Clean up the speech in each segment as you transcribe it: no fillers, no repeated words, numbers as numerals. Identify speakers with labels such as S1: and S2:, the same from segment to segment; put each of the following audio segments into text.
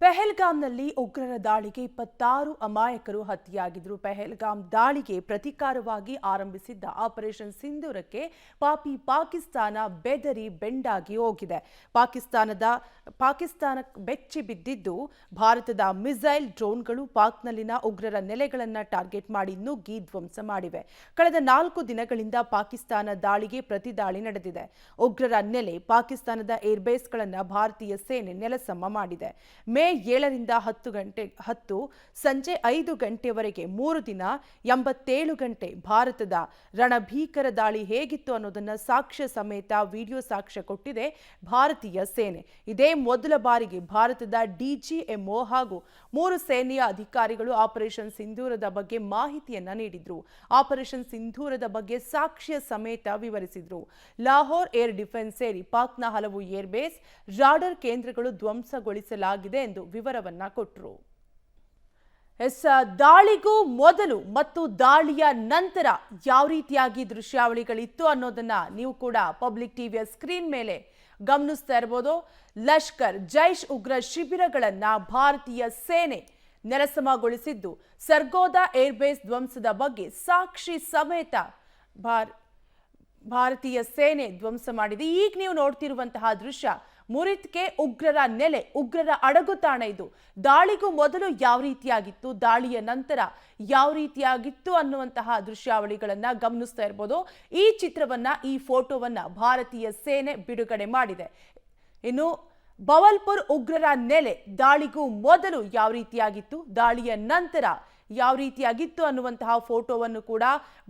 S1: ಪೆಹಲ್ಗಾಮ್ನಲ್ಲಿ ಉಗ್ರರ ದಾಳಿಗೆ 26 ಅಮಾಯಕರು ಹತ್ಯೆಯಾಗಿದ್ದರು. ಪೆಹಲ್ಗಾಮ್ ದಾಳಿಗೆ ಪ್ರತೀಕಾರವಾಗಿ ಆರಂಭಿಸಿದ್ದ ಆಪರೇಷನ್ ಸಿಂಧೂರಕ್ಕೆ ಪಾಕಿಸ್ತಾನ ಬೆದರಿ ಬೆಂಡಾಗಿ ಹೋಗಿದೆ. ಪಾಕಿಸ್ತಾನ ಬೆಚ್ಚಿ ಬಿದ್ದಿದ್ದು ಭಾರತದ ಮಿಸೈಲ್ ಡ್ರೋನ್ಗಳು ಪಾಕ್ನಲ್ಲಿನ ಉಗ್ರರ ನೆಲೆಗಳನ್ನು ಟಾರ್ಗೆಟ್ ಮಾಡಿ ನುಗ್ಗಿ ಧ್ವಂಸ ಮಾಡಿವೆ. ಕಳೆದ 4 ದಿನಗಳಿಂದ ಪಾಕಿಸ್ತಾನ ದಾಳಿಗೆ ಪ್ರತಿದಾಳಿ ನಡೆದಿದೆ. ಉಗ್ರರ ನೆಲೆ ಪಾಕಿಸ್ತಾನದ ಏರ್ಬೇಸ್ಗಳನ್ನು ಭಾರತೀಯ ಸೇನೆ ನೆಲಸಮ ಮಾಡಿದೆ. ಮೇ 7ರಿಂದ 10 ಸಂಜೆ 5 ಗಂಟೆವರೆಗೆ 3 ದಿನ 87 ಗಂಟೆ ಭಾರತದ ರಣಭೀಕರ ದಾಳಿ ಹೇಗಿತ್ತು ಅನ್ನೋದನ್ನ ಸಾಕ್ಷ್ಯ ಸಮೇತ ವಿಡಿಯೋ ಸಾಕ್ಷ್ಯ ಕೊಟ್ಟಿದೆ ಭಾರತೀಯ ಸೇನೆ. ಇದೇ ಮೊದಲ ಬಾರಿಗೆ ಭಾರತದ ಡಿಜಿಎಂಒ ಹಾಗೂ 3 ಸೇನೆಯ ಅಧಿಕಾರಿಗಳು ಆಪರೇಷನ್ ಸಿಂಧೂರದ ಬಗ್ಗೆ ಮಾಹಿತಿಯನ್ನ ನೀಡಿದ್ರು. ಆಪರೇಷನ್ ಸಿಂಧೂರದ ಬಗ್ಗೆ ಸಾಕ್ಷ್ಯ ಸಮೇತ ವಿವರಿಸಿದ್ರು. ಲಾಹೋರ್ ಏರ್ ಡಿಫೆನ್ಸ್ ಸೇರಿ ಪಾಕ್ನ ಹಲವು ಏರ್ಬೇಸ್ ರಾಡರ್ ಕೇಂದ್ರಗಳು ಧ್ವಂಸಗೊಳಿಸಲಾಗಿದೆ ಎಂದು ವಿವರವನ್ನ ಕೊಟ್ಟರು. ದಾಳಿಗೂ ಮೊದಲು ಮತ್ತು ದಾಳಿಯ ನಂತರ ಯಾವ ರೀತಿಯಾಗಿ ದೃಶ್ಯಾವಳಿಗಳಿತ್ತು ಅನ್ನೋದನ್ನ ನೀವು ಕೂಡ ಪಬ್ಲಿಕ್ ಟಿವಿಯ ಸ್ಕ್ರೀನ್ ಮೇಲೆ ಗಮನಿಸ್ತಾ ಇರಬಹುದು. ಲಷ್ಕರ್ ಜೈಷ್ ಉಗ್ರ ಶಿಬಿರಗಳನ್ನ ಭಾರತೀಯ ಸೇನೆ ನೆಲಸಮಗೊಳಿಸಿದ್ದು, ಸರ್ಗೋದಾ ಏರ್ಬೇಸ್ ಧ್ವಂಸದ ಬಗ್ಗೆ ಸಾಕ್ಷಿ ಸಮೇತ ಭಾರತೀಯ ಸೇನೆ ಧ್ವಂಸ ಮಾಡಿದೆ. ಈಗ ನೀವು ನೋಡ್ತಿರುವಂತಹ ದೃಶ್ಯ ಮುರಿತ್ಗೆ ಉಗ್ರರ ನೆಲೆ, ಉಗ್ರರ ಅಡಗುತಾಣ. ಇದು ದಾಳಿಗೂ ಮೊದಲು ಯಾವ ರೀತಿಯಾಗಿತ್ತು, ದಾಳಿಯ ನಂತರ ಯಾವ ರೀತಿಯಾಗಿತ್ತು ಅನ್ನುವಂತಹ ದೃಶ್ಯಾವಳಿಗಳನ್ನ ಗಮನಿಸ್ತಾ ಇರಬಹುದು. ಈ ಚಿತ್ರವನ್ನ, ಈ ಫೋಟೋವನ್ನ ಭಾರತೀಯ ಸೇನೆ ಬಿಡುಗಡೆ ಮಾಡಿದೆ. ಇನ್ನು ಬವಲ್ಪುರ್ ಉಗ್ರರ ನೆಲೆ ದಾಳಿಗೂ ಮೊದಲು ಯಾವ ರೀತಿಯಾಗಿತ್ತು, ದಾಳಿಯ ನಂತರ ಯಾವ ರೀತಿಯಾಗಿತ್ತು ಅನ್ನುವಂತಹ ಫೋಟೋವನ್ನು ಕೂಡ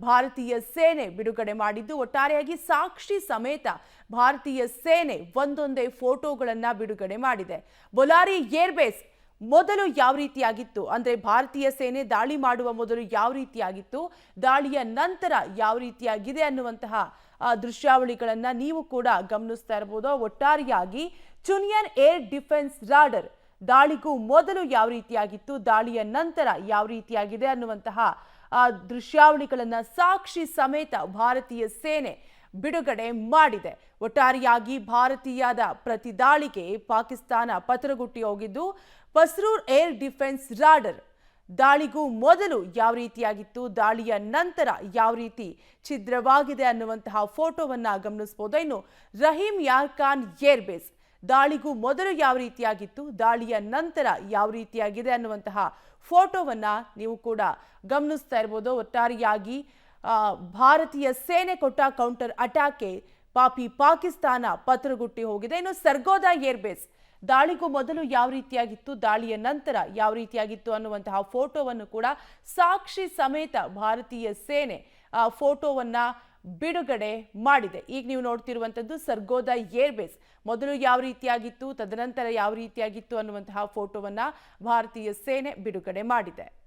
S1: ಭಾರತೀಯ ಸೇನೆ ಬಿಡುಗಡೆ ಮಾಡಿದ್ದು, ಒಟ್ಟಾರೆಯಾಗಿ ಸಾಕ್ಷಿ ಸಮೇತ ಭಾರತೀಯ ಸೇನೆ ಒಂದೊಂದೇ ಫೋಟೋಗಳನ್ನ ಬಿಡುಗಡೆ ಮಾಡಿದೆ. ಬೊಲಾರಿ ಏರ್ಬೇಸ್ ಮೊದಲು ಯಾವ ರೀತಿಯಾಗಿತ್ತು, ಅಂದ್ರೆ ಭಾರತೀಯ ಸೇನೆ ದಾಳಿ ಮಾಡುವ ಮೊದಲು ಯಾವ ರೀತಿಯಾಗಿತ್ತು, ದಾಳಿಯ ನಂತರ ಯಾವ ರೀತಿಯಾಗಿದೆ ಅನ್ನುವಂತಹ ದೃಶ್ಯಾವಳಿಗಳನ್ನ ನೀವು ಕೂಡ ಗಮನಿಸ್ತಾ ಇರಬಹುದು. ಒಟ್ಟಾರೆಯಾಗಿ ಚುನಿಯನ್ ಏರ್ ಡಿಫೆನ್ಸ್ ರಾಡರ್ ದಾಳಿಗೂ ಮೊದಲು ಯಾವ ರೀತಿಯಾಗಿತ್ತು, ದಾಳಿಯ ನಂತರ ಯಾವ ರೀತಿಯಾಗಿದೆ ಅನ್ನುವಂತಹ ದೃಶ್ಯಾವಳಿಗಳನ್ನ ಸಾಕ್ಷಿ ಸಮೇತ ಭಾರತೀಯ ಸೇನೆ ಬಿಡುಗಡೆ ಮಾಡಿದೆ. ಒಟ್ಟಾರೆಯಾಗಿ ಭಾರತೀಯದ ಪ್ರತಿದಾಳಿಗೆ ಪಾಕಿಸ್ತಾನ ಪತ್ರಗುಟ್ಟಿ ಹೋಗಿದ್ದು, ಪಸ್ರೂರ್ ಏರ್ ಡಿಫೆನ್ಸ್ ರಾಡರ್ ದಾಳಿಗೂ ಮೊದಲು ಯಾವ ರೀತಿಯಾಗಿತ್ತು, ದಾಳಿಯ ನಂತರ ಯಾವ ರೀತಿ ಛಿದ್ರವಾಗಿದೆ ಅನ್ನುವಂತಹ ಫೋಟೋವನ್ನ ಗಮನಿಸಬಹುದು. ಇನ್ನು ರಹೀಮ್ ಯಾರ್ಖಾನ್ ಏರ್ಬೇಸ್ ದಾಳಿಗೂ ಮೊದಲು ಯಾವ ರೀತಿಯಾಗಿತ್ತು, ದಾಳಿಯ ನಂತರ ಯಾವ ರೀತಿಯಾಗಿದೆ ಅನ್ನುವಂತಹ ಫೋಟೋವನ್ನ ನೀವು ಕೂಡ ಗಮನಿಸ್ತಾ ಇರಬಹುದು. ಒಟ್ಟಾರೆಯಾಗಿ ಭಾರತೀಯ ಸೇನೆ ಕೊಟ್ಟ ಕೌಂಟರ್ ಅಟ್ಯಾಕ್ಗೆ ಪಾಕಿಸ್ತಾನ ಪತ್ರಗುಟ್ಟಿ ಹೋಗಿದೆ. ಇನ್ನು ಸರ್ಗೋದಾ ಏರ್ಬೇಸ್ ದಾಳಿಗೂ ಮೊದಲು ಯಾವ ರೀತಿಯಾಗಿತ್ತು, ದಾಳಿಯ ನಂತರ ಯಾವ ರೀತಿಯಾಗಿತ್ತು ಅನ್ನುವಂತಹ ಫೋಟೋವನ್ನು ಕೂಡ ಸಾಕ್ಷಿ ಸಮೇತ ಭಾರತೀಯ ಸೇನೆ ಫೋಟೋವನ್ನ ಬಿಡುಗಡೆ ಮಾಡಿದೆ. ಈಗ ನೀವು ನೋಡ್ತಿರುವಂತದ್ದು ಸರ್ಗೋದಾ ಏರ್ಬೇಸ್ ಮೊದಲು ಯಾವ ರೀತಿಯಾಗಿತ್ತು, ತದನಂತರ ಯಾವ ರೀತಿಯಾಗಿತ್ತು ಅನ್ನುವಂತಹ ಫೋಟೋವನ್ನ ಭಾರತೀಯ ಸೇನೆ ಬಿಡುಗಡೆ ಮಾಡಿದೆ.